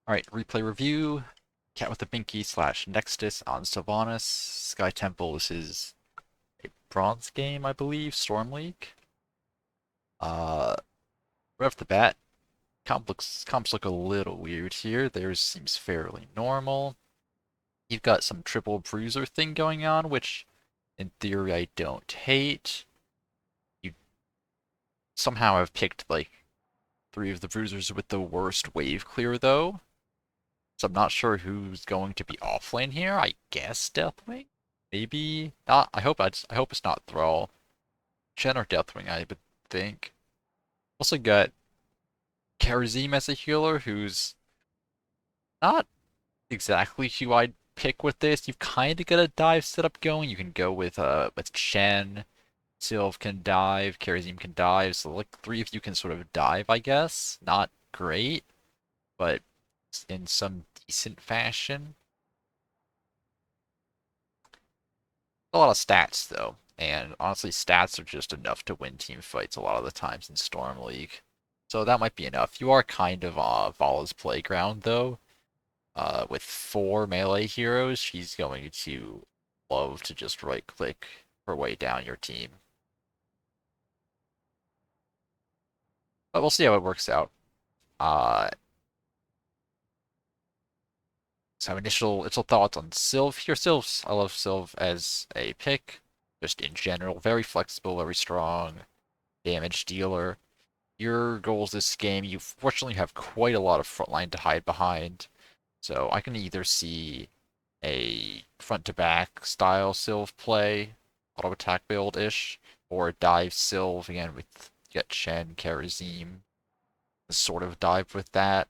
Alright, replay review. Cat with the Binky slash Nexus on Sylvanas. Sky Temple, this is a bronze game, I believe, Storm League. Uh, right off the bat, comps look a little weird here. Theirs seems fairly normal. You've got some triple bruiser thing going on, which in theory I don't hate. You somehow have picked like three of the bruisers with the worst wave clear though. So I'm not sure who's going to be offlane here. I guess Deathwing? Maybe not. I hope it's not Thrall. Chen or Deathwing, I would think. Also got Karazim as a healer, who's not exactly who I'd pick with this. You've kind of got a dive setup going. You can go with Chen. Sylv can dive, Karazim can dive, so like three of you can sort of dive, I guess. Not great, but in some decent fashion. A lot of stats though, and honestly, stats are just enough to win team fights a lot of the times in Storm League. So that might be enough. You are kind of Vala's playground though. With four melee heroes, she's going to love to just right click her way down your team. But we'll see how it works out. Uh, so initial thoughts on Sylv here. I love Sylv as a pick, just in general. Very flexible, very strong damage dealer. Your goals this game, you fortunately have quite a lot of frontline to hide behind. So I can either see a front to back style Sylv play, auto attack build ish, or a dive Sylv again with Yet Chen, Karazim, sort of dive with that.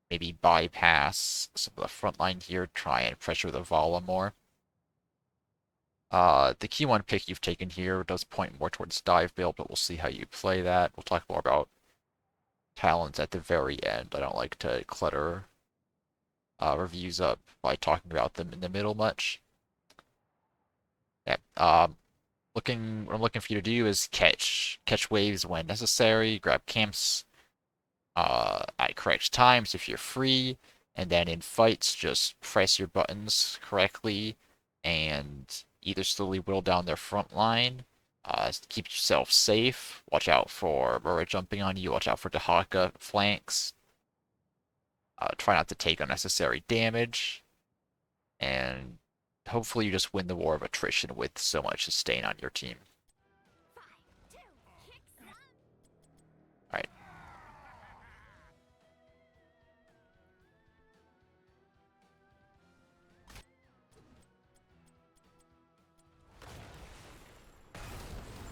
Maybe bypass some of the front line here, try and pressure the Vala more. The key one pick you've taken here does point more towards dive build, but we'll see how you play that. We'll talk more about talents at the very end. I don't like to clutter reviews up by talking about them in the middle much. Yeah. What I'm looking for you to do is catch waves when necessary, grab camps at correct times if you're free, and then in fights just press your buttons correctly and either slowly whittle down their front line, keep yourself safe, watch out for Murray jumping on you, watch out for Dahaka flanks, try not to take unnecessary damage, and hopefully you just win the war of attrition with so much sustain on your team. Alright,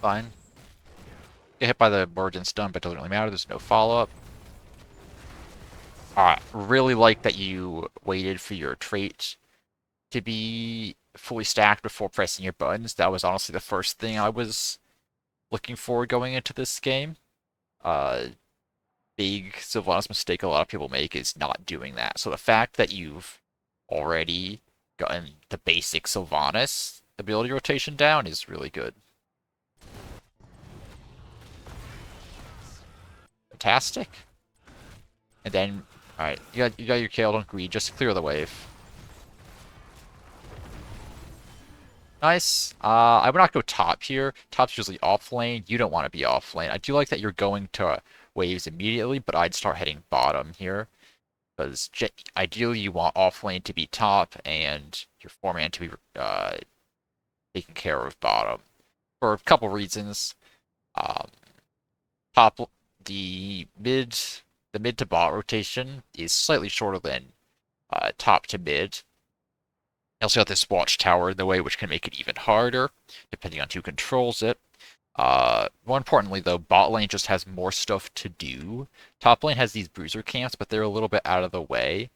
fine. Get hit by the Origin stun, but it doesn't really matter, there's no follow-up. Really like that you waited for your trait to be fully stacked before pressing your buttons. That was honestly the first thing I was looking for going into this game. Uh, Big Sylvanas mistake a lot of people make is not doing that. So the fact that you've already gotten the basic Sylvanas ability rotation down is really good. Fantastic. And then, alright, you got your Kale on Greed, just to clear the wave. Nice. I would not go top here. Top's usually off lane. You don't want to be off lane. I do like that you're going to waves immediately, but I'd start heading bottom here. Because ideally you want off lane to be top and your 4-man to be taking care of bottom. For a couple reasons. Um, top the mid to bot rotation is slightly shorter than top to mid. You also got this watchtower in the way, which can make it even harder, depending on who controls it. More importantly, though, bot lane just has more stuff to do. Top lane has these bruiser camps, but they're a little bit out of the way.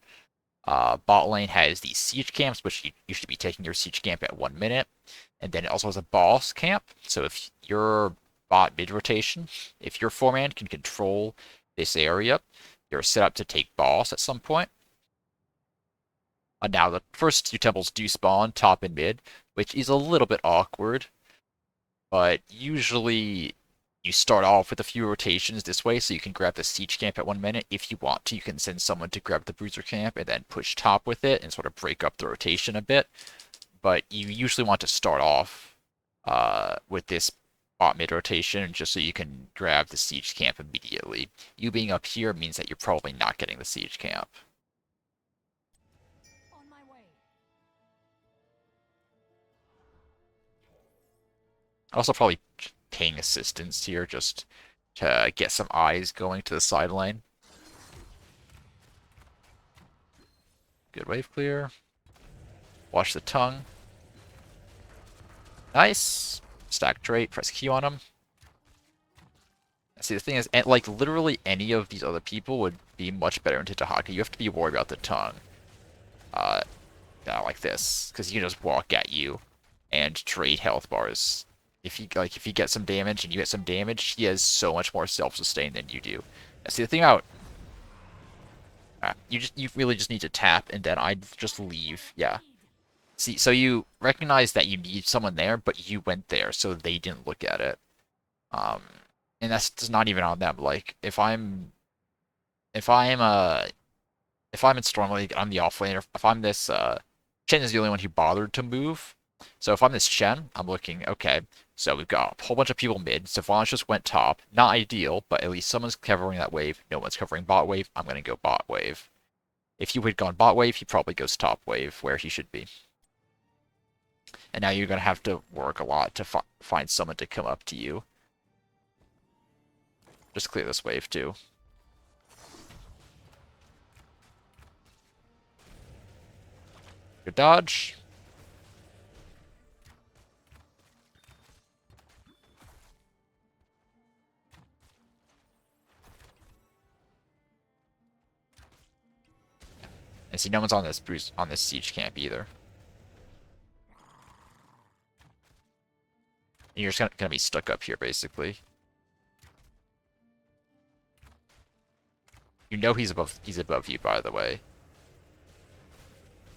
Bot lane has these siege camps, which you should be taking your siege camp at 1 minute. And then it also has a boss camp. So if your bot mid rotation, if your 4-man can control this area, you're set up to take boss at some point. Now, the first two temples do spawn top and mid, which is a little bit awkward, but usually You start off with a few rotations this way, so you can grab the siege camp at 1 minute. If you want to, you can send someone to grab the bruiser camp and then push top with it and sort of break up the rotation a bit. But you usually want to start off with this bot mid rotation just so you can grab the siege camp immediately. You being up here means that you're probably not getting the siege camp. Also probably paying assistance here just to get some eyes going to the side lane. Good wave clear. Watch the tongue. Nice. Stack trait, press Q on him. See, the thing is, like, literally any of these other people would be much better into Tahaka. You have to be worried about the tongue. Like this, because he can just walk at you and trade health bars. If you get some damage and you get some damage, he has so much more self-sustain than you do. See, the thing about you really just need to tap, and then I'd just leave. Yeah. See, so you recognize that you need someone there, but you went there, so they didn't look at it. And that's just not even on them. Like, if I'm in Storm League, I'm the offlaner. If I'm this, Chen is the only one who bothered to move. So if I'm this Chen, I'm looking, okay, so we've got a whole bunch of people mid. Sylvanas just went top. Not ideal, but at least someone's covering that wave. No one's covering bot wave. I'm going to go bot wave. If you had gone bot wave, he probably goes top wave, where he should be. And now you're going to have to work a lot to find someone to come up to you. Just clear this wave, too. Good dodge. And see, no one's on this siege camp either. And you're just gonna be stuck up here, basically. You know he's above you, by the way.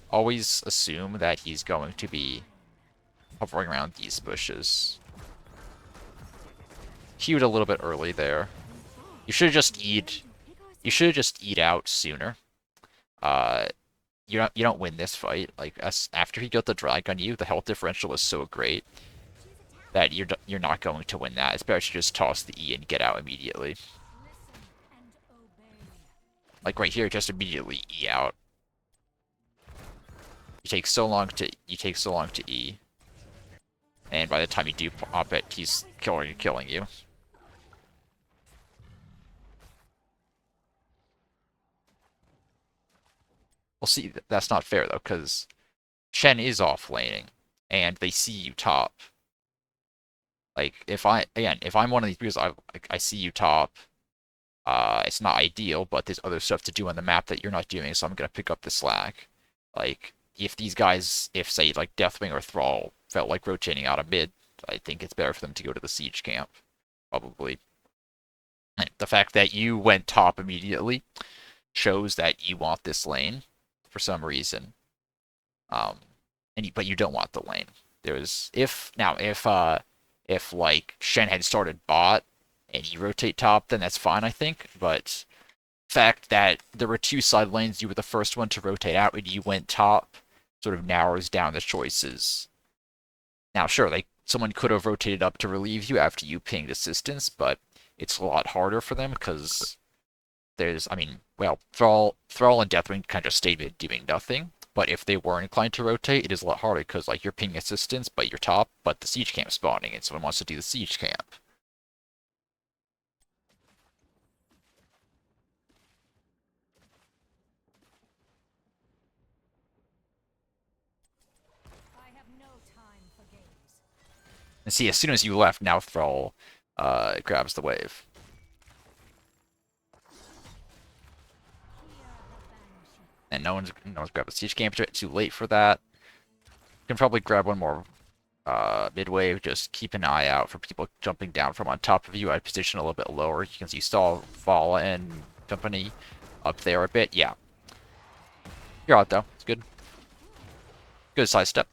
Always assume that he's going to be hovering around these bushes. Queued a little bit early there. You should just eat. You should just eat out sooner. You don't win this fight. Like after he got the drag on you, the health differential was so great that you're not going to win that. It's better to just toss the E and get out immediately. Like right here, just immediately E out. You take so long to E, and by the time you do pop it, he's killing you. Well, see, that's not fair though, because Chen is off laning, and they see you top. Like if I'm one of these people, I see you top. It's not ideal, but there's other stuff to do on the map that you're not doing, so I'm gonna pick up the slack. Like if these guys, if say like Deathwing or Thrall felt like rotating out of mid, I think it's better for them to go to the siege camp, probably. And the fact that you went top immediately shows that you want this lane for some reason. But you don't want the lane. If like Shen had started bot and you rotate top, then that's fine, I think. But the fact that there were two side lanes, you were the first one to rotate out, and you went top, sort of narrows down the choices. Now, sure, like someone could have rotated up to relieve you after you pinged assistance, but it's a lot harder for them because Thrall and Deathwing kind of stayed mid doing nothing. But if they were inclined to rotate, it is a lot harder because like you're pinging assistance, but you're top, but the siege camp spawning, and someone wants to do the siege camp. And see, as soon as you left, now Thrall grabs the wave. And no one's grabbed the siege camp. Too late for that. You can probably grab one more mid wave. Just keep an eye out for people jumping down from on top of you. I'd position a little bit lower. You can see Stall, Vala, and company up there a bit. Yeah. You're out though. It's good. Good side step.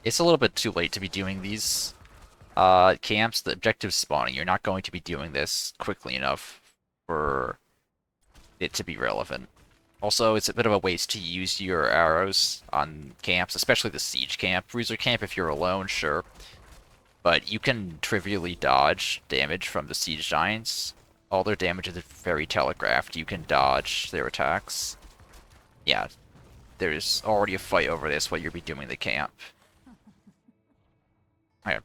It's a little bit too late to be doing these camps. The objective's spawning. You're not going to be doing this quickly enough for it to be relevant. Also, it's a bit of a waste to use your arrows on camps, especially the siege camp. Bruiser camp, if you're alone, sure. But you can trivially dodge damage from the siege giants. All their damage is very telegraphed. You can dodge their attacks. Yeah, there's already a fight over this while you'll be doing the camp. Okay.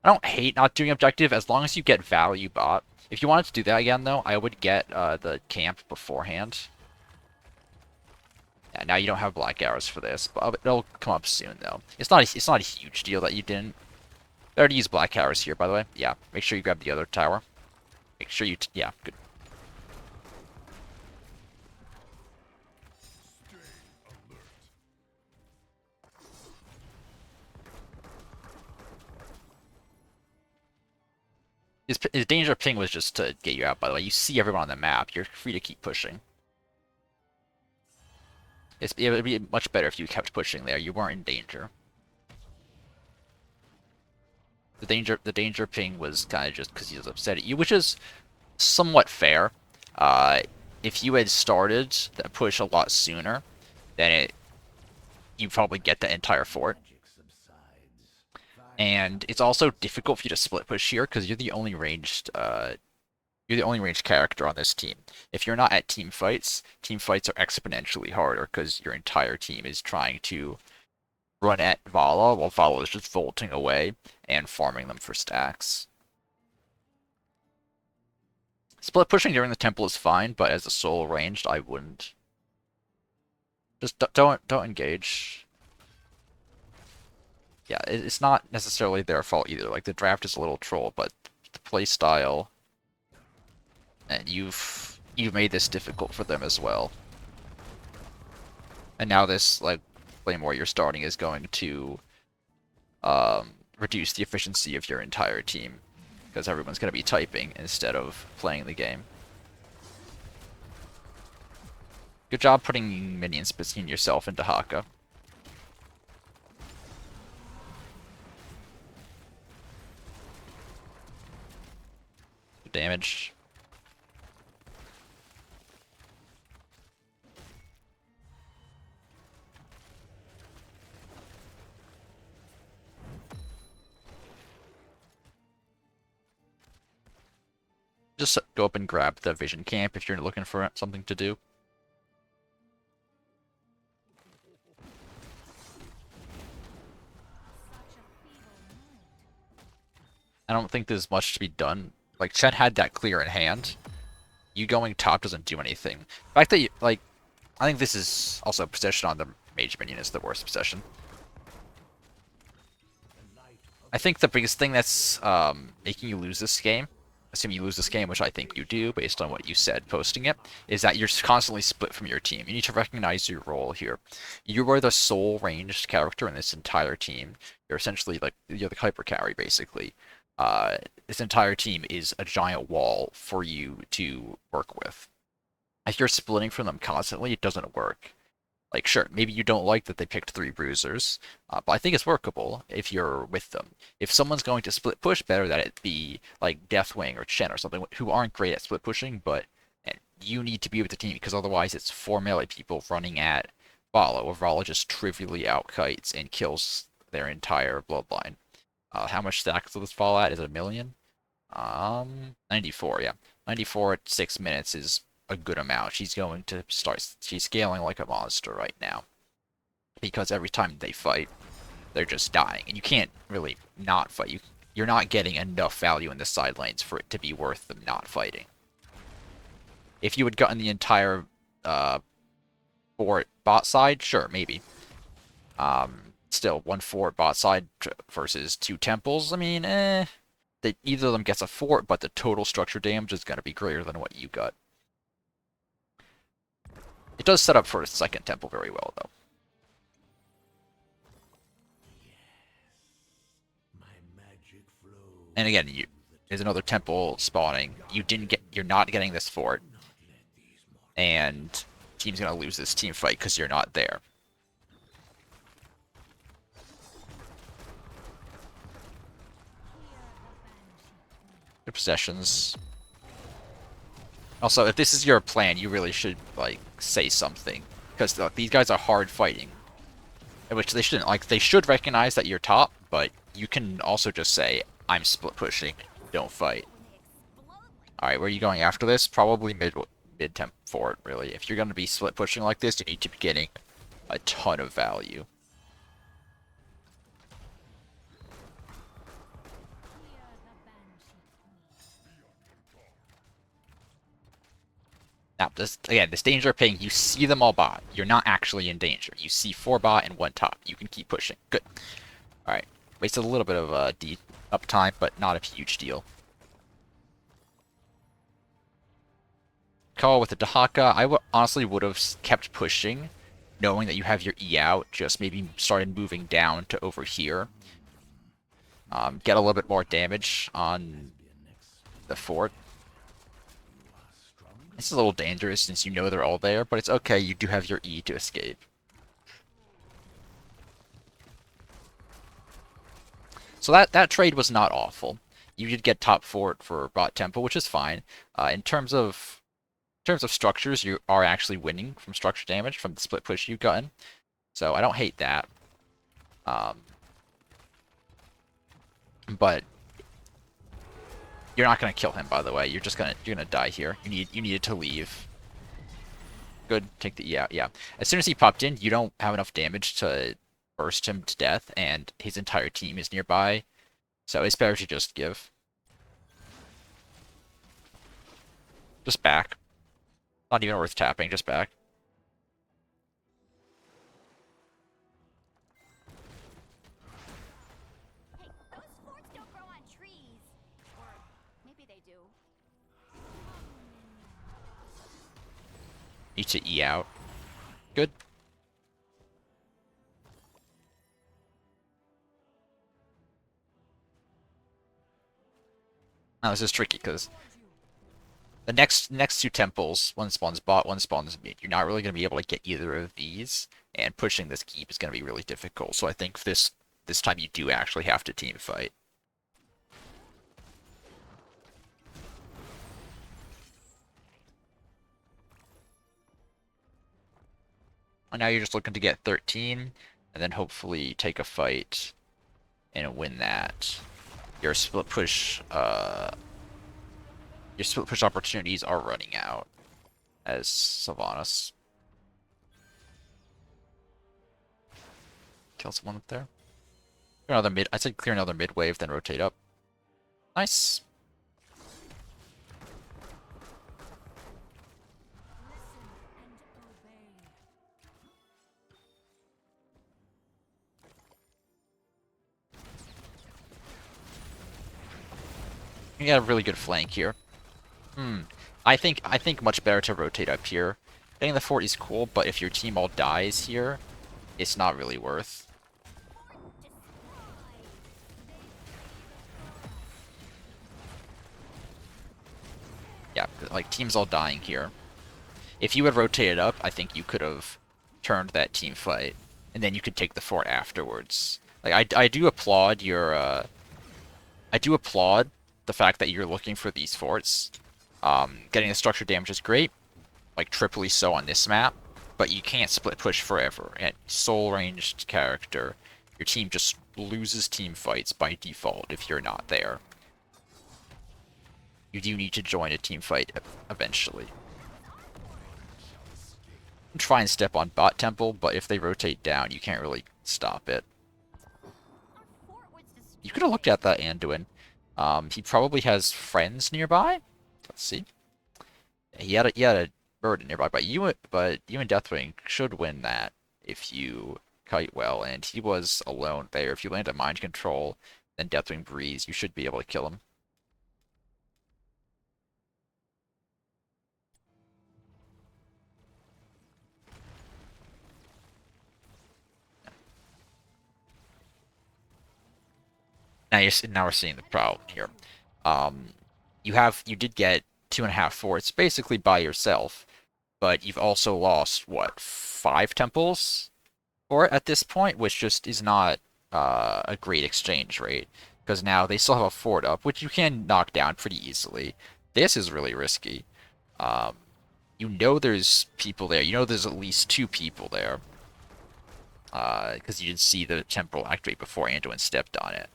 I don't hate not doing objective as long as you get value bot. If you wanted to do that again, though, I would get the camp beforehand. Yeah, now you don't have black arrows for this, but it'll come up soon, though. It's not a huge deal that you didn't. I already used black arrows here, by the way. Yeah, make sure you grab the other tower. Make sure you... yeah, good. His danger ping was just to get you out, by the way. You see everyone on the map. You're free to keep pushing. It would be much better if you kept pushing there. You weren't in danger. The danger ping was kind of just because he was upset at you, which is somewhat fair. If you had started that push a lot sooner, then you probably get the entire fort. And it's also difficult for you to split push here because you're the only ranged character on this team. If you're not at team fights are exponentially harder because your entire team is trying to run at Vala while Vala is just vaulting away and farming them for stacks. Split pushing during the temple is fine, but as a solo ranged, I wouldn't. Just don't engage. Yeah, it's not necessarily their fault either. Like, the draft is a little troll, but the playstyle, and you've made this difficult for them as well. And now this, like, Claymore you're starting is going to reduce the efficiency of your entire team, because everyone's going to be typing instead of playing the game. Good job putting minions between yourself into Haka. Damage. Just go up and grab the vision camp if you're looking for something to do. I don't think there's much to be done. Like, Chen had that clear in hand. You going top doesn't do anything. The fact that you, like, I think this is also possession on the mage minion is the worst possession. I think the biggest thing that's making you lose this game, assuming you lose this game, which I think you do based on what you said posting it, is that you're constantly split from your team. You need to recognize your role here. You are the sole ranged character in this entire team. You're essentially like, you're the hyper carry, basically. This entire team is a giant wall for you to work with. If you're splitting from them constantly, it doesn't work. Like, sure, maybe you don't like that they picked 3 bruisers, but I think it's workable if you're with them. If someone's going to split push, better that it be like Deathwing or Chen or something who aren't great at split pushing, but you need to be with the team because otherwise it's 4 melee people running at Vala, or Vala just trivially outkites and kills their entire bloodline. How much stacks will this fall at? Is it 1,000,000? 94, yeah. 94 at 6 minutes is a good amount. She's going to start, she's scaling like a monster right now. Because every time they fight, they're just dying. And you can't really not fight. You're not getting enough value in the side lanes for it to be worth them not fighting. If you had gotten the entire fort bot side, sure, maybe. Still, 1 fort bot side versus 2 temples, I mean, either of them gets a fort, but the total structure damage is going to be greater than what you got. It does set up for a second temple very well, though. And again, there's another temple spawning. You're not getting this fort, and team's going to lose this team fight because you're not there. possessions. Also, if this is your plan, you really should, like, say something. Because these guys are hard fighting. Which they shouldn't. Like, they should recognize that you're top, but you can also just say, I'm split pushing, don't fight. Alright, where are you going after this? Probably mid-temp forward, really. If you're going to be split pushing like this, you need to be getting a ton of value. Now, this danger ping, you see them all bot. You're not actually in danger. You see 4 bot and 1 top. You can keep pushing. Good. Alright. Wasted a little bit of D uptime, but not a huge deal. Call with the Dahaka. I honestly would have kept pushing, knowing that you have your E out. Just maybe started moving down to over here. Get a little bit more damage on the fort. This is a little dangerous since you know they're all there, but it's okay. You do have your E to escape. So that trade was not awful. You did get top fort for bot tempo, which is fine. In terms of structures, you are actually winning from structure damage from the split push you've gotten. So I don't hate that. But you're not gonna kill him, by the way. You're gonna die here. You needed to leave. Good. Take the E out. Yeah. As soon as he popped in, you don't have enough damage to burst him to death, and his entire team is nearby. So it's better to just give. Just back. Not even worth tapping, just back. Hey, those forts don't grow on trees. Or maybe they do. Need to E out. Good. Now this is tricky because the next 2 temples, one spawns bot, one spawns mid. You're not really going to be able to get either of these, and pushing this keep is going to be really difficult. So I think this time you do actually have to team fight. And now you're just looking to get 13, and then hopefully take a fight and win that. Your split push opportunities are running out as Sylvanas. Kill someone up there. Clear another mid. I said clear another mid wave, then rotate up. Nice. You got a really good flank here. I think much better to rotate up here. Getting the fort is cool, but if your team all dies here, it's not really worth. Yeah, like teams all dying here. If you had rotated up, I think you could have turned that team fight, and then you could take the fort afterwards. Like I do applaud your I do applaud the fact that you're looking for these forts. Getting the structure damage is great, like triply so on this map, but you can't split push forever. At soul ranged character, your team just loses team fights by default if you're not there. You do need to join a team fight eventually. Try and step on bot temple, but if they rotate down, you can't really stop it. You could have looked at that Anduin. He probably has friends nearby. Let's see. He had a bird nearby, but you and Deathwing should win that if you kite well, and he was alone there. If you land a mind control, then Deathwing breeze, you should be able to kill him. Now we're seeing the problem here. You did get 2.5 forts basically by yourself, but you've also lost what 5 temples for it at this point, which just is not a great exchange rate. because now they still have a fort up, which you can knock down pretty easily. This is really risky. Um, you know there's people there. You know there's at least two people there. Because you did see the temporal activate before Anduin stepped on it.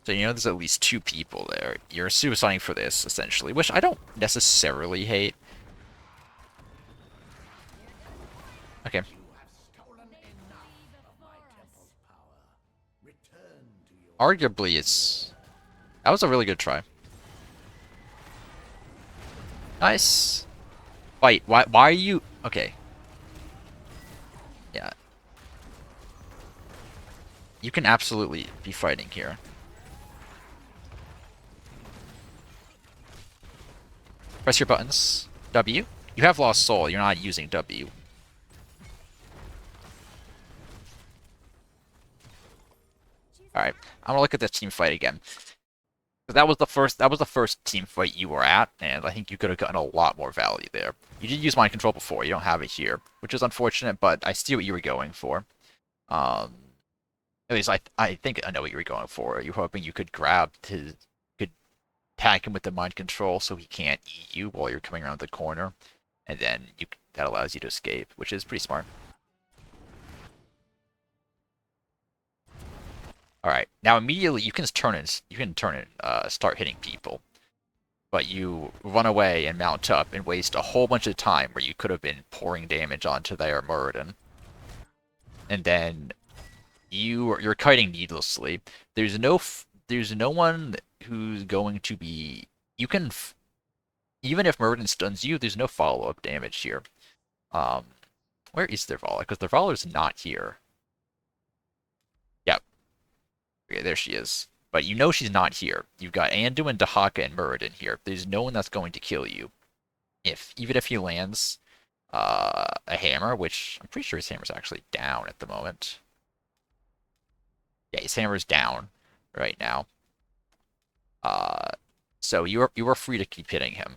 So you know there's at least two people there. You're suiciding for this, essentially, which I don't necessarily hate. Okay. Arguably, that was a really good try. Nice. Wait, why are you... Okay. Yeah. You can absolutely be fighting here. Press your buttons. W. You have lost soul. You're not using W. Alright. I'm gonna look at this team fight again. That was the first team fight you were at, and I think you could have gotten a lot more value there. You did use mind control before, you don't have it here, which is unfortunate, but I see what you were going for. Um, at least I think I know what you were going for. You're hoping you could could tag him with the mind control so he can't eat you while you're coming around the corner, and then that allows you to escape, which is pretty smart. All right, now immediately you can turn it, start hitting people. But you run away and mount up and waste a whole bunch of time where you could have been pouring damage onto their Muradin. And then you're kiting needlessly. There's no one who's going to be... You can... Even if Muradin stuns you, there's no follow-up damage here. Um, where is their Vala? Because their Vala's not here. Yep. Okay, there she is. But you know she's not here. You've got Anduin, Dahaka, and Muradin here. There's no one that's going to kill you. Even if he lands a hammer, which I'm pretty sure his hammer's actually down at the moment. Yeah, his hammer's down right now. So you are free to keep hitting him.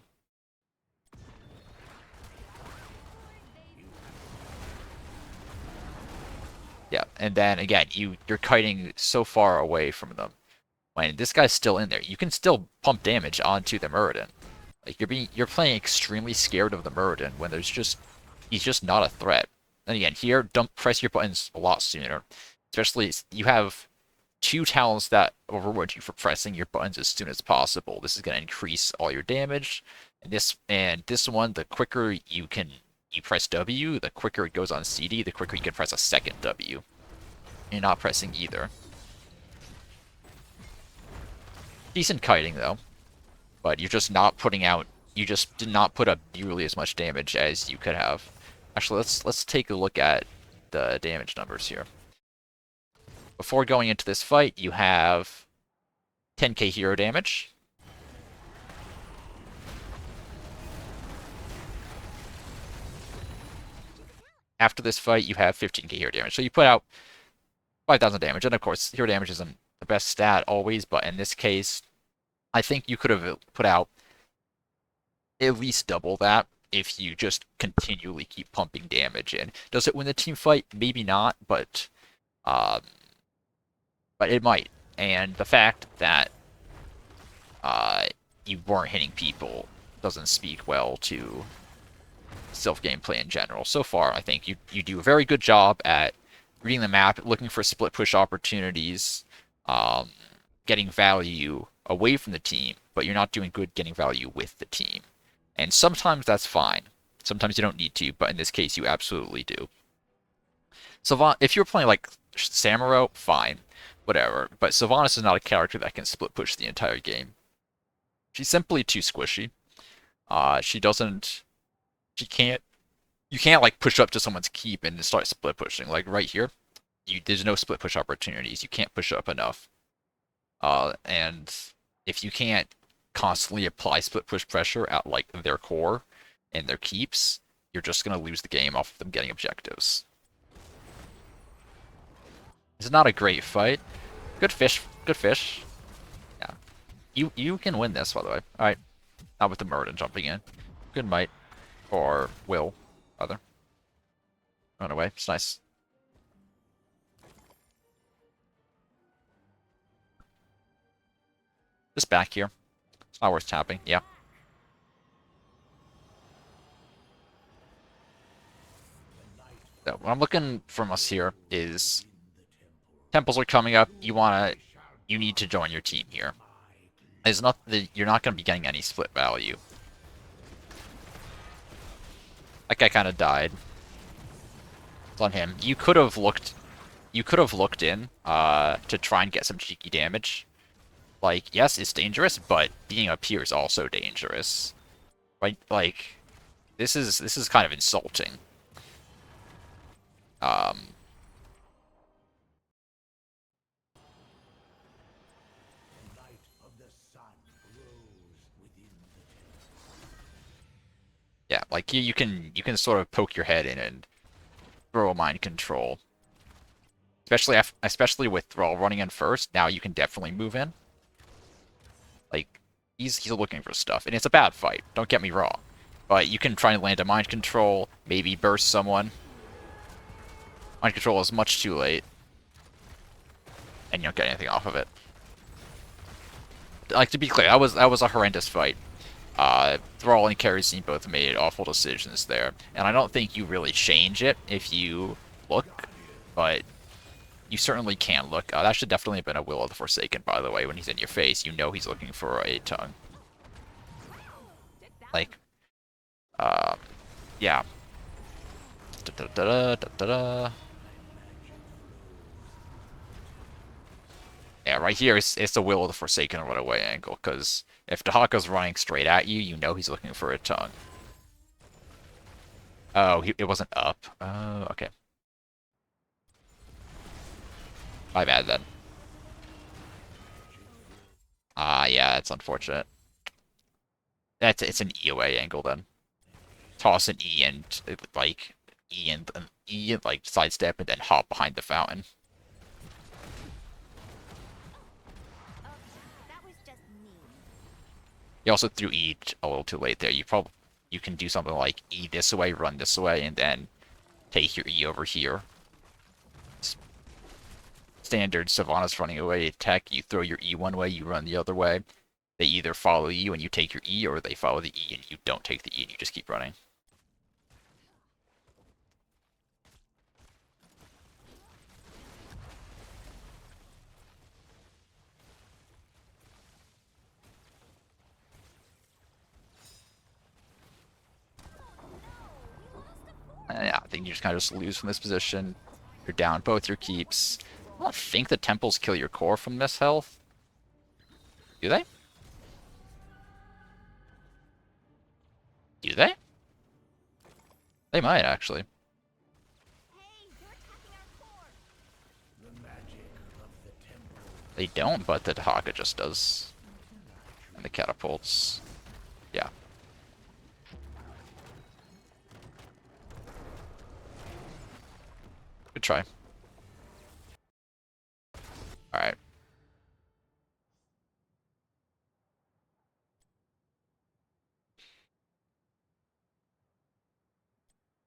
Yeah, and then again, you're kiting so far away from them. When this guy's still in there, you can still pump damage onto the Muradin. Like you're playing extremely scared of the Muradin when he's just not a threat. And again, here, don't press your buttons a lot sooner. Especially you have two talents that will reward you for pressing your buttons as soon as possible. This is going to increase all your damage. And this one, the quicker you press W, the quicker it goes on CD, the quicker you can press a second W. You're not pressing either. Decent kiting though, but you're just not putting out. You just did not put up nearly as much damage as you could have. Actually, let's take a look at the damage numbers here. Before going into this fight, you have 10k hero damage. After this fight, you have 15k hero damage. So you put out 5,000 damage, and of course, hero damage isn't the best stat always, but in this case, I think you could have put out at least double that if you just continually keep pumping damage in. Does it win the team fight? Maybe not, um, but it might. And the fact that you weren't hitting people doesn't speak well to Sylph gameplay in general. So far, I think you do a very good job at reading the map, looking for split push opportunities, getting value away from the team, but you're not doing good getting value with the team. And sometimes that's fine. Sometimes you don't need to, but in this case, you absolutely do. If you're playing like Samuro, fine, whatever. But Sylvanas is not a character that can split push the entire game. She's simply too squishy. She doesn't. She can't. You can't like push up to someone's keep and start split pushing. Like right here, there's no split push opportunities. You can't push up enough. And if you can't constantly apply split push pressure at like their core and their keeps, you're just gonna lose the game off of them getting objectives. It's not a great fight. Good fish. Good fish. Yeah. You can win this, by the way. Alright. Not with the Muradin jumping in. Good might. Or will, rather. Run away. It's nice. Just back here. It's not worth tapping. Yeah. So what I'm looking from us here is temples are coming up. You need to join your team here. It's not that you're not going to be getting any split value. That guy kind of died. It's on him. You could have looked in to try and get some cheeky damage. Like, yes, it's dangerous, but being up here is also dangerous. Right? Like, this is kind of insulting. Um, yeah, like you can sort of poke your head in and throw a mind control. Especially with Thrall running in first, now you can definitely move in. Like, he's looking for stuff, and it's a bad fight. Don't get me wrong, but you can try and land a mind control, maybe burst someone. Mind control is much too late, and you don't get anything off of it. Like, to be clear, that was a horrendous fight. Thrall and Kerosene both made awful decisions there, and I don't think you really change it if you look, but you certainly can look. That should definitely have been a Will of the Forsaken, by the way. When he's in your face, you know he's looking for a tongue. Like, uh, yeah. Da, da, da, da, da, da. Yeah, right here, it's the Will of the Forsaken runaway angle, because if Dahaka's running straight at you, you know he's looking for a tongue. Oh, it wasn't up. Oh, okay. My bad then. Yeah, that's unfortunate. It's an E away angle then. Toss an E and like E and like sidestep and then hop behind the fountain. That was just mean. You also threw E a little too late there. You can do something like E this way, run this way, and then take your E over here. Standard Sylvanas running away attack. You throw your E one way, you run the other way. They either follow you and you take your E, or they follow the E and you don't take the E and you just keep running. Yeah, I think you just kind of just lose from this position. You're down both your keeps. I don't think the temples kill your core from this health. Do they? Do they? They might, actually. Hey, you're attacking our core. They don't, but the Haka just does. And the catapults. Yeah. Good try. Alright.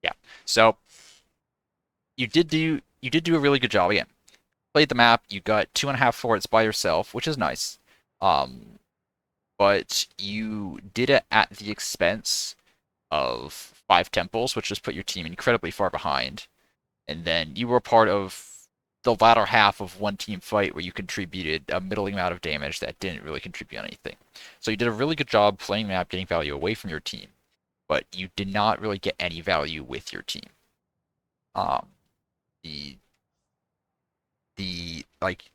Yeah. So you did do a really good job again. Played the map, you got 2.5 forts by yourself, which is nice. Um, but you did it at the expense of 5 temples, which just put your team incredibly far behind. And then you were part of the latter half of one team fight where you contributed a middling amount of damage that didn't really contribute anything. So you did a really good job playing the map, getting value away from your team, but you did not really get any value with your team. Um, the the like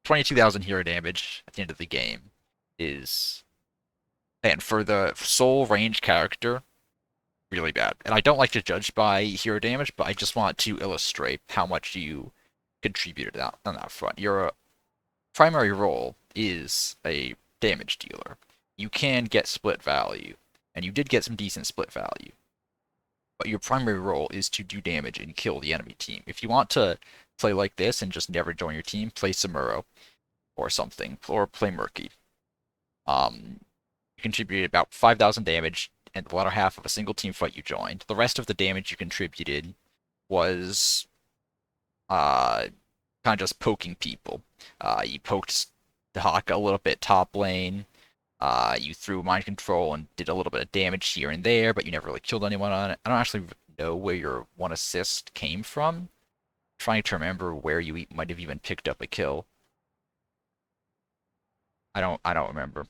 22,000 hero damage at the end of the game is, and for the sole range character, really bad. And I don't like to judge by hero damage, but I just want to illustrate how much you contributed on that front. Your primary role is a damage dealer. You can get split value, and you did get some decent split value. But your primary role is to do damage and kill the enemy team. If you want to play like this and just never join your team, play Samuro or something, or play Murky. You contributed about 5,000 damage in the latter half of a single team fight you joined. The rest of the damage you contributed was kind of just poking people. You poked Dahaka a little bit top lane. You threw mind control and did a little bit of damage here and there, but you never really killed anyone on it. I don't actually know where your one assist came from. I'm trying to remember where you might have even picked up a kill. I don't remember.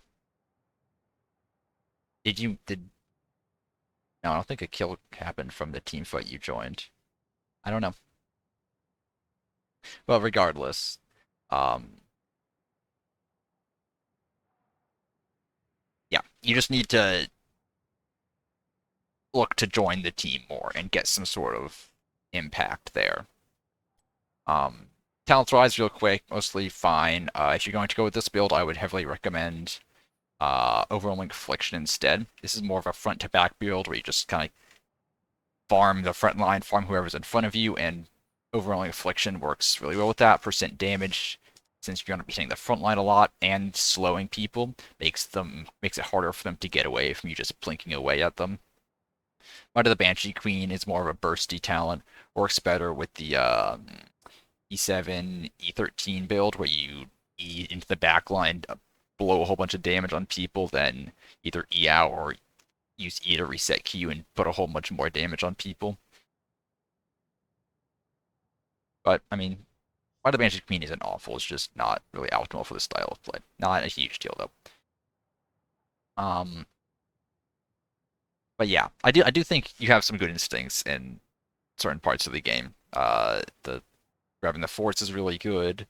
Did no, I don't think a kill happened from the team fight you joined. I don't know. Well, regardless, um, yeah, you just need to look to join the team more and get some sort of impact there. Um, Talents wise, real quick, mostly fine. If you're going to go with this build, I would heavily recommend Overwhelming Affliction instead. This is more of a front to back build where you just kind of farm the front line, farm whoever's in front of you, and Overwhelming Affliction works really well with that. Percent damage, since you're going to be hitting the front line a lot and slowing people, makes it harder for them to get away from you just blinking away at them. Might of the Banshee Queen is more of a bursty talent, works better with the E7, E13 build where you E into the back line, blow a whole bunch of damage on people, then either E out or use E to reset Q and put a whole bunch more damage on people. But, I mean, why the Banshee Queen isn't awful, it's just not really optimal for the style of play. Not a huge deal, though. Um, but yeah, I do think you have some good instincts in certain parts of the game. The grabbing the forts is really good.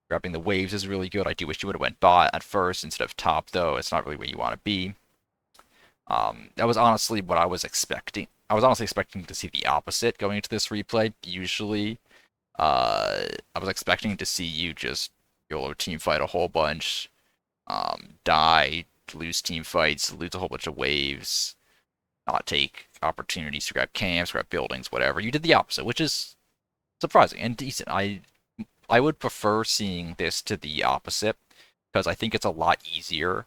Grabbing the waves is really good. I do wish you would have went bot at first instead of top, though. It's not really where you want to be. That was honestly what I was expecting. I was honestly expecting to see the opposite going into this replay. Usually, I was expecting to see you just YOLO team fight a whole bunch, die, lose team fights, lose a whole bunch of waves, not take opportunities to grab camps, grab buildings, whatever. You did the opposite, which is surprising and decent. I would prefer seeing this to the opposite because I think it's a lot easier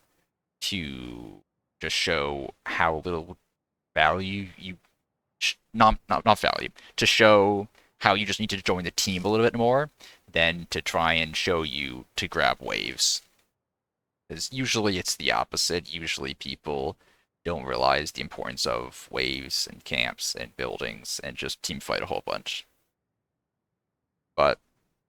to just show how little value you not value to show how you just need to join the team a little bit more than to try and show you to grab waves. Because usually it's the opposite. Usually people don't realize the importance of waves and camps and buildings and just team fight a whole bunch. But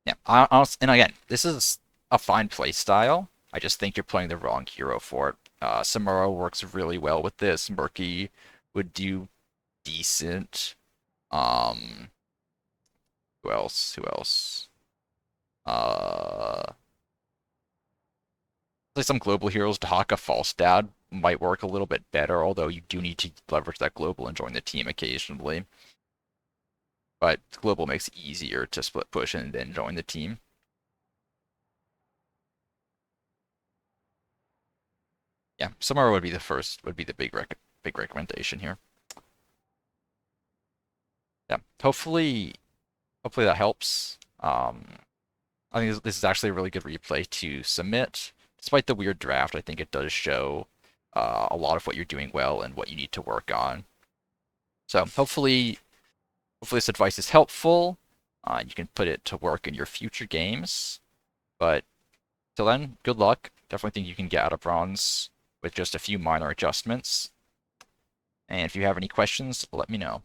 yeah, and again, this is a fine play style. I just think you're playing the wrong hero for it. Samuro works really well with this. Murky would do decent. Um, who else? Who else? Like some global heroes, Dahaka Falstad might work a little bit better, although you do need to leverage that global and join the team occasionally. But global makes it easier to split push and then join the team. Yeah, Samuro would be the first, would be the big recommendation here. Yeah, hopefully that helps. I think this is actually a really good replay to submit. Despite the weird draft, I think it does show a lot of what you're doing well and what you need to work on. So hopefully this advice is helpful. You can put it to work in your future games. But till then, good luck. Definitely think you can get out of bronze with just a few minor adjustments. And if you have any questions, let me know.